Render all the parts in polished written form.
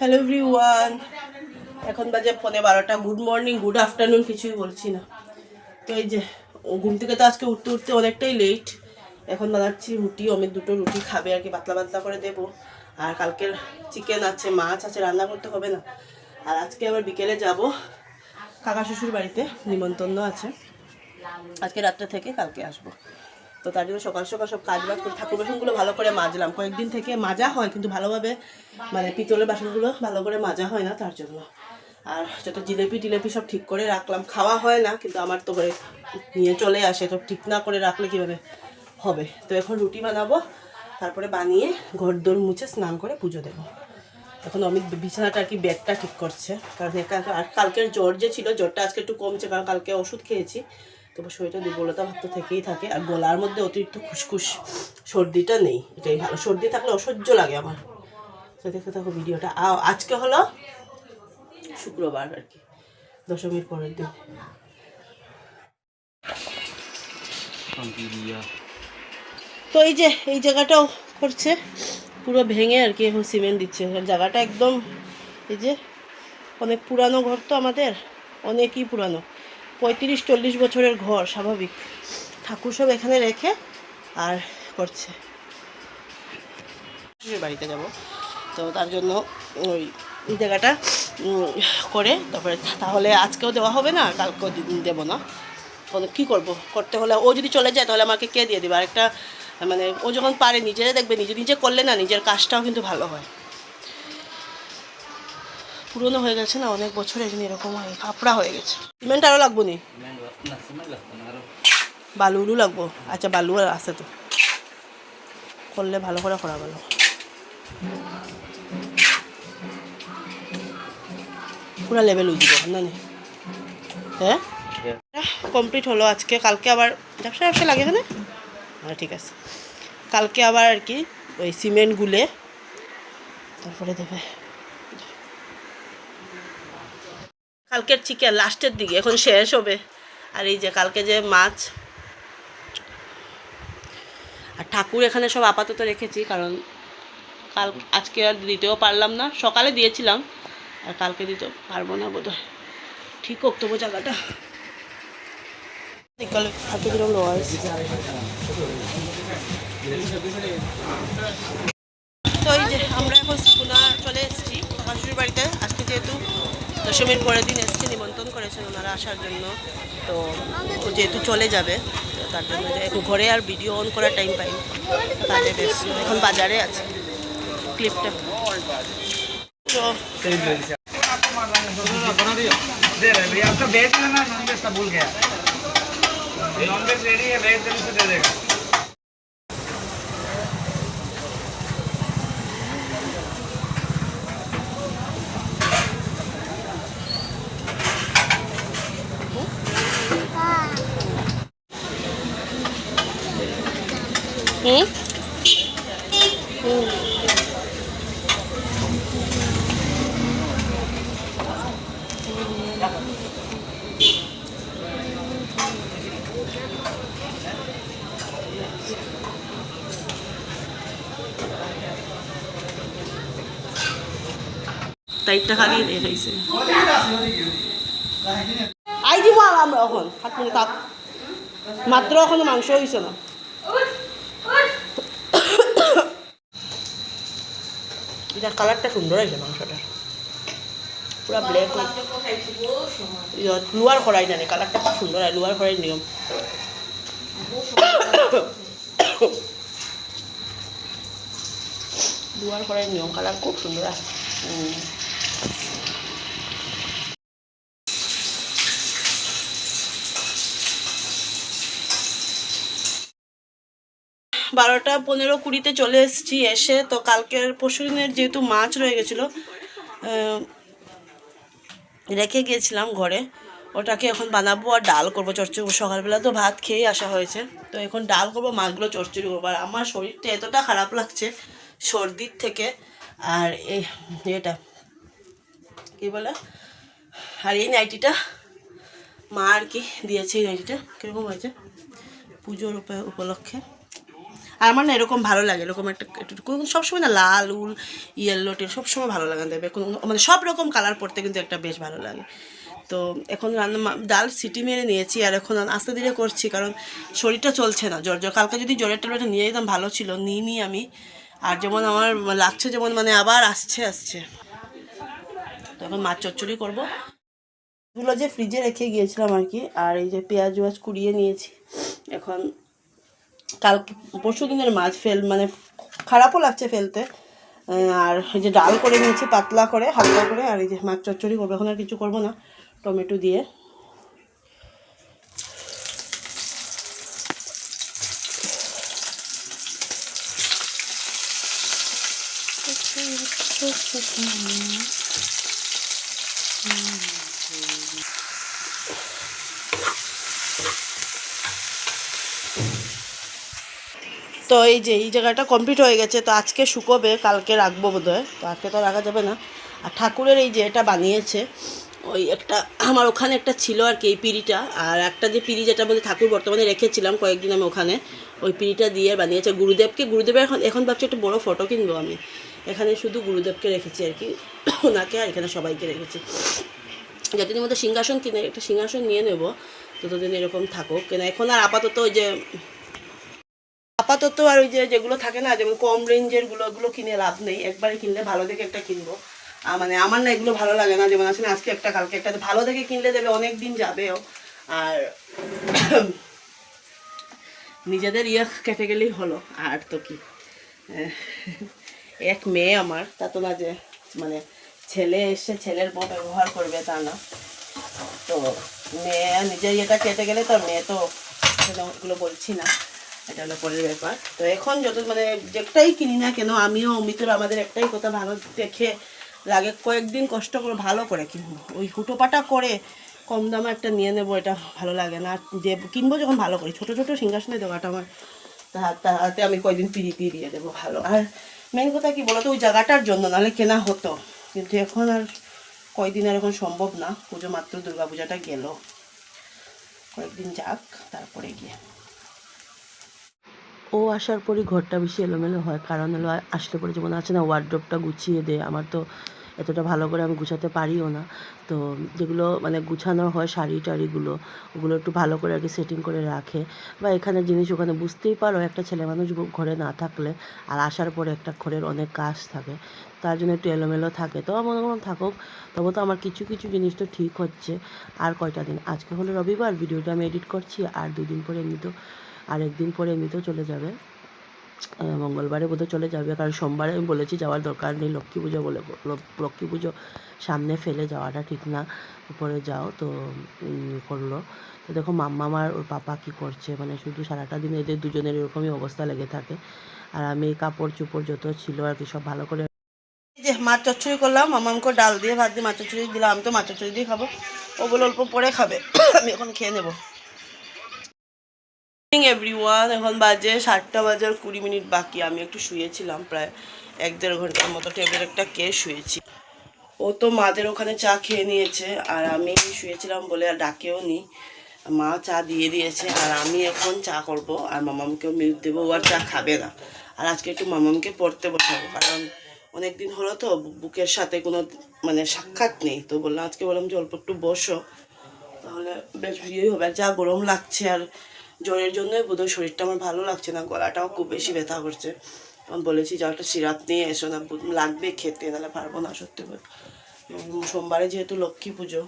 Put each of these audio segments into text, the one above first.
Hello everyone, এখন বাজে 12:15। Good morning, good afternoon কিছুই বলছি না। তো এই যে ঘুম থেকে তো আজকে উঠতে উঠতে অনেকটাই লেট। এখন বানাচ্ছি রুটি, অমিত দুটো রুটি খাবে আর কি, পাতলা পাতলা করে দেবো। আর কালকের চিকেন আছে, মাছ আছে, রান্না করতে হবে না। আর আজকে আবার বিকেলে যাব কাকা শ্বশুর বাড়িতে, নিমন্ত্রণ আছে। আজকে রাত্রে থেকে কালকে আসবো। তো তার জন্য সকাল সকাল সব কাজ বাজ করে ঠাকুর বাসনগুলো ভালো করে মাজলাম। কয়েকদিন থেকে মাজা হয় কিন্তু ভালোভাবে, মানে পিতলের বাসনগুলো ভালো করে মাজা হয় না, তার জন্য। আর যত জিলেপি টিলেপি সব ঠিক করে রাখলাম, খাওয়া হয় না কিন্তু আমার তো করে নিয়ে চলে আসে, তো ঠিক না করে রাখলে কীভাবে হবে। তো এখন রুটি বানাবো, তারপরে বানিয়ে ঘর দোর মুছে স্নান করে পুজো দেবো। এখন অমিত বিছানাটা আর কি ব্যাগটা ঠিক করছে, কারণ আর কালকের জ্বর যে ছিল, জ্বরটা আজকে একটু কমছে, কারণ কালকে ওষুধ খেয়েছি। তবে শরীরটা দুর্বলতা ভাব তো থেকেই থাকে, আর গলার মধ্যে অতিরিক্ত খুসখুস, সর্দিটা নেই, এটাই ভালো। সর্দি থাকলে অসহ্য লাগে আমার। তো দেখতে থাকো ভিডিওটা। আজকে হলো শুক্রবার আর কি, দশমীর পরের দিন। তো এই যে এই জায়গাটাও করছে পুরো ভেঙে আর কি, এখন সিমেন্ট দিচ্ছে। জায়গাটা একদম এই যে অনেক পুরানো ঘর তো আমাদের, অনেকই পুরানো, 35-40 বছরের ঘর, স্বাভাবিক। ঠাকুর সব এখানে রেখে আর করছে। বাড়িতে যাব, তো তার জন্য ওই জায়গাটা করে তারপরে, তাহলে আজকেও দেওয়া হবে না, কালকেও দেবো না। কী করব, করতে হলে ও যদি চলে যায় তাহলে আমাকে কে দিয়ে দেবে? আর একটা মানে ও যখন পারে নিজেরা দেখবে, নিজে নিজে করলে না নিজের কাজটাও কিন্তু ভালো হয়। পুরনো হয়ে গেছে না, অনেক বছর, এই জন্য এরকম হয়, খাপড়া হয়ে গেছে। সিমেন্ট আরও লাগবো নি? বালু উলু লাগবো? আচ্ছা, বালু আর আছে তো, করলে ভালো করে করা ভালো। পুরা লেভেল উঠব না নে? হ্যাঁ, কমপ্লিট হলো আজকে। কালকে আবার ব্যবসা ব্যবসা লাগে না? হ্যাঁ ঠিক আছে, কালকে আবার আর কি ওই সিমেন্ট গুলে তারপরে দেবে। কালকের চিকেন লাস্টের দিকে, এখন শেষ হবে। আর এই যে কালকে যে মাছ আর ঠাকুর এখানে সব আপাতত রেখেছি, কারণ আজকে আর দিতেও পারলাম না। সকালে দিয়েছিলাম, আর কালকে দিতে পারবো না বোধ হয়। ঠিক হোক তবু জায়গাটা। তো এই যে আমরা এখন শ্রীকুনা চলে এসেছি কাকাশুর বাড়িতে। আজকে যেহেতু দশমীর পরের দিন এসেছি, নিমন্ত্রণ করেছেন ওনারা আসার জন্য। তো ও যেহেতু চলে যাবে, তো তার জন্য যে একটু ঘরে আর ভিডিও অন করার টাইম পাই, কাজে বেশ। এখন বাজারে আছে ক্লিপটা। হুম হুম টাইটটা খালিয়ে দিয়ে রয়েছে। আই দিব আমরা এখন হাত মিলে থাক, মাত্র এখনো মাংস হয়েছে না। এটার কালারটা সুন্দর হয়েছে মাংসটার, পুরো ব্ল্যাক। লোয়ার করাই জানে কালারটা খুব সুন্দর, হয় লোয়ার করাই নিয়ম। লোয়ার করাই নিয়ম, কালার খুব সুন্দর আছে। বারোটা 15-20 চলে এসেছি। এসে তো কালকের পরশুদিনের যেহেতু মাছ রয়ে গেছিলো, রেখে গিয়েছিলাম ঘরে, ওটাকে এখন বানাবো আর ডাল করবো, চচ্চড়ি। সকালবেলা তো ভাত খেয়েই আসা হয়েছে, তো এখন ডাল করবো, মাছগুলো চচ্চড়ি করবো। আর আমার শরীরটা এতটা খারাপ লাগছে সর্দির থেকে, আর এটা কী বলে, আর এই নাইটিটা মা আর কি দিয়েছে। এই নাইটিটা কীরকম হয়েছে পুজোর উপলক্ষে। আর আমার না এরকম ভালো লাগে, এরকম একটা একটু সবসময় না লাল উল ইয়েলো টেল সবসময় ভালো লাগে দেবে, কোনো মানে সব রকম কালার পরতে কিন্তু একটা বেশ ভালো লাগে। তো এখন ডাল সিটি মেরে নিয়েছি, আর এখন আস্তে ধীরে করছি, কারণ শরীরটা চলছে না, জ্বর জ্বর কালকে যদি জ্বরের ট্যাবলেটটা নিয়ে যেতাম ভালো ছিল, নিই আমি। আর যেমন আমার লাগছে যেমন মানে আবার আসছে। তো এখন মাছ চচ্চড়ি করবো, এগুলো যে ফ্রিজে রেখে গিয়েছিলাম আর কি। আর এই যে পেঁয়াজ ওয়াজ কুড়িয়ে নিয়েছি, এখন কালকে পরশু দিনের মাছ মানে খারাপও লাগছে ফেলতে। আর এই যে ডাল করে নিয়েছি পাতলা করে হালকা করে, আর এই যে মাছ চচ্চড়ি করবো, এখন আর কিছু করবো না, টমেটো দিয়ে। তো এই যে এই জায়গাটা কমপ্লিট হয়ে গেছে, তো আজকে শুকোবে, কালকে রাখবো বোধহয়, তো আজকে তো রাখা যাবে না। আর ঠাকুরের এই যে এটা বানিয়েছে, ওই একটা আমার ওখানে একটা ছিল আর কি এই পিঁড়িটা, আর একটা যে পিঁড়ি যেটার মধ্যে ঠাকুর বর্তমানে রেখেছিলাম কয়েকদিন আমি ওখানে, ওই পিঁড়িটা দিয়ে বানিয়েছে গুরুদেবের এখন ভাবছি একটা বড় ফটো কিনবো আমি, এখানে শুধু গুরুদেবকে রেখেছি আর কি, ওনাকে, আর এখানে সবাইকে রেখেছি। যতদিনের মধ্যে সিংহাসন কিনে একটা সিংহাসন নিয়ে নেবো, ততদিন এরকম থাকুক, কেন এখন আর আপাতত আর ওই যে যেগুলো থাকে না, যেমন কম রেঞ্জের ওগুলো কিনে লাভ নেই, একবারে কিনলে ভালো দেখে একটা কিনবো। মানে আমার না এগুলো ভালো লাগে না, যেমন আছে না আজকে একটা কালকে একটা, ভালো দেখে কিনলে দেবে অনেক দিন যাবেও, আর নিজেদের কেটে গেলেই হলো, আর তো কি। এক মেয়ে আমার, তা তো না যে মানে ছেলে এসে ছেলের বউ ব্যবহার করবে তা না, তো মেয়ে নিজের ইয়েটা কেটে গেলে তো মেয়ে তো ওগুলো বলছি না, এটা হলো পরের ব্যাপার। তো এখন যত মানে যেটাই কিনি না কেন, আমিও অমিতর আমাদের একটাই কথা, ভালো দেখে লাগে কয়েকদিন কষ্ট করে ভালো করে কিনবো, ওই হুটোপাটা করে কম দামে একটা নিয়ে নেবো, এটা ভালো লাগে না। যে কিনবো যখন ভালো করি, ছোটো ছোটো সিংহাসনে দেওয়াটা আমার, তাতে আমি কয়েকদিন পিড়িতে দিয়ে দেবো ভালো। আর মেন কথা কি বলতো, ওই জায়গাটার জন্য, নাহলে কেনা হতো, কিন্তু এখন আর কয়েকদিন আর এখন সম্ভব না, পুজো মাত্র দুর্গা পূজাটা গেল, কয়েকদিন যাক তারপরে গিয়ে। ও আসার পরই ঘরটা বেশি এলোমেলো হয়, কারণ হলো আসলে পরে যেমন আছে না ওয়ার্ড্রোবটা গুছিয়ে দেয়, আমার তো এতটা ভালো করে আমি গুছাতে পারিও না, তো যেগুলো মানে গুছানো হয় শাড়ি টাড়িগুলো, ওগুলো একটু ভালো করে আর কি সেটিং করে রাখে, বা এখানে জিনিস ওখানে, বুঝতেই পারো একটা ছেলে মানুষ ঘরে না থাকলে আর আসার পরে একটা ঘরের অনেক কাজ থাকে, তার জন্য একটু এলোমেলো থাকে, তো আমার মনে থাকুক, তবে তো আমার কিছু কিছু জিনিস তো ঠিক হচ্ছে। আর কয়টা দিন, আজকে হলো রবিবার, ভিডিওটা আমি এডিট করছি, আর 2 দিন পরে এমনিতেও, আর 1 দিন পরে এমনিতেও চলে যাবে, মঙ্গলবারে বোধহয় চলে যাবে, কারণ সোমবারে আমি বলেছি যাওয়ার দরকার নেই, লক্ষ্মী পুজো বলে, লক্ষ্মী পুজো সামনে ফেলে যাওয়াটা ঠিক না, উপরে যাও, তো করলো। তো দেখো মাম্মা আমার ওর পাপা কী করছে, মানে শুধু সারাটা দিন এদের দুজনের এরকমই অবস্থা লেগে থাকে, আর আমি কাপড় চোপড় যত ছিল আর কি সব ভালো করে, এই যে মাছ চচ্চড়ি করলাম, মামামকে ডাল দিয়ে ভাত দিয়ে মাছ চচ্চড়ি দিলাম, আমি তো মাছ চচ্চড়ি দিয়ে খাবো, ও বলে অল্প পরে খাবে, আমি এখন খেয়ে নেবো। এভরিওয়ান, এখন বাজে 7টা বাজার 20 মিনিট বাকি, আমি একটু শুয়েছিলাম প্রায় 1-1.5 ঘন্টার মতো, টেবিল একটা কে শুয়েছি, ও তো মাদের ওখানে চা খেয়ে নিয়েছে, আর আমি শুয়েছিলাম বলে আর ডাকেও নি, মা চা দিয়ে দিয়েছে, আর আমি এখন চা করব, আর মামামকেও মিল্ক দেবো, ও আর চা খাবে না, আর আজকে একটু মামামকে পড়তে বসাবো, কারণ অনেক দিন হলো তো বুকের সাথে কোনো মানে সাক্ষাৎ নেই, তো বললাম আজকে বললাম যে অল্প একটু বসো, তাহলে বেশ ইয়েই হবে, আর যা গরম লাগছে, আর জ্বরের জন্যই বোধহয় শরীরটা আমার ভালো লাগছে না, গলাটাও খুব বেশি ব্যথা করছে, তখন বলেছি যা একটা সিরাপ নিয়ে এসো না, লাগবে খেতে, নাহলে পারবো না সত্যি করে। সোমবারে যেহেতু লক্ষ্মী পুজো,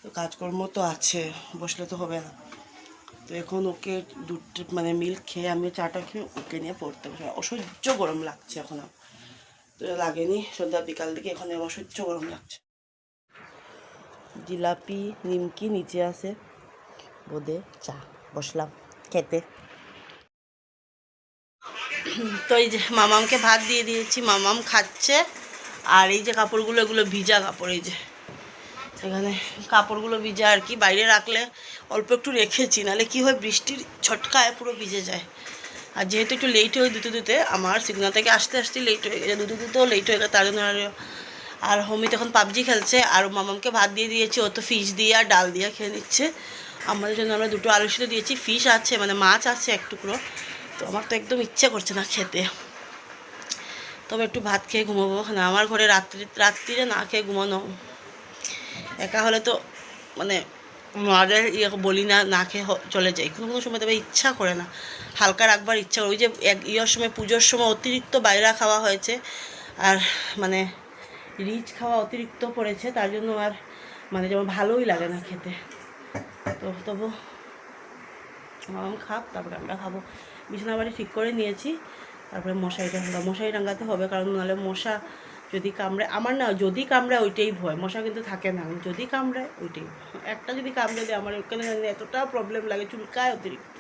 তো কাজকর্ম তো আছে, বসলে তো হবে না, তো এখন ওকে দুধ মানে মিল্ক খেয়ে আমি চাটা খেয়ে ওকে নিয়ে পড়তে বসে, অসহ্য গরম লাগছে এখন, তো লাগেনি সন্ধ্যা বিকাল দিকে, এখন অসহ্য গরম লাগছে। জিলাপি নিমকি নিচে আছে, বোঁদে চা, বসলাম খেতে। তো এই যে মামামকে ভাত দিয়ে দিয়েছি, মামাম খাচ্ছে, আর এই যে কাপড়গুলো, এগুলো ভিজা কাপড়, এই যে এখানে কাপড়গুলো ভিজা আর কি, বাইরে রাখলে অল্প একটু রেখেছি, নাহলে কী হয় বৃষ্টির ছটকায় পুরো ভিজে যায়, আর যেহেতু একটু লেট হয়ে ধুতে আমার সিগনাল থেকে আসতে লেট হয়ে গেছে, ধুতেও লেট হয়ে গেছে, তার জন্য আর হমিত এখন পাবজি খেলছে, আর মামামকে ভাত দিয়ে দিয়েছি, ও তো ফিশ দিয়ে আর ডাল দিয়ে খেয়ে নিচ্ছে, আমাদের জন্য আমরা 2টো আলু সিদ্ধ দিয়েছি, ফিশ আছে মানে মাছ আছে 1 টুকরো, তো আমার তো একদম ইচ্ছা করছে না খেতে, তবে একটু ভাত খেয়ে ঘুমাবো না। আমার ঘরে রাত্রিরে না খেয়ে ঘুমানো, একা হলে তো মানে মাদের বলি না, না খেয়ে চলে যাই, কোনো কোনো সময় তবে ইচ্ছা করে না, হালকা রাখবার ইচ্ছা করে। ওই যে ইয়ের সময় পুজোর সময় অতিরিক্ত বাইরা খাওয়া হয়েছে, আর মানে রিচ খাওয়া অতিরিক্ত পড়েছে, তার জন্য আর মানে যেমন ভালোই লাগে না খেতে। তো তবু খাক, তারপরে আমরা খাবো। বিছানা বাড়ি ঠিক করে নিয়েছি, তারপরে মশারি টাঙ্গাতে হবে, কারণ নাহলে মশা যদি কামড়ায়, আমার না যদি কামড়ায় ওইটাই ভয়, মশা কিন্তু থাকে না, যদি কামড়ায় ওইটাই, একটা যদি কামড়ে দেয় আমার ওখানে এতটা প্রবলেম লাগে, চুলকায় অতিরিক্ত।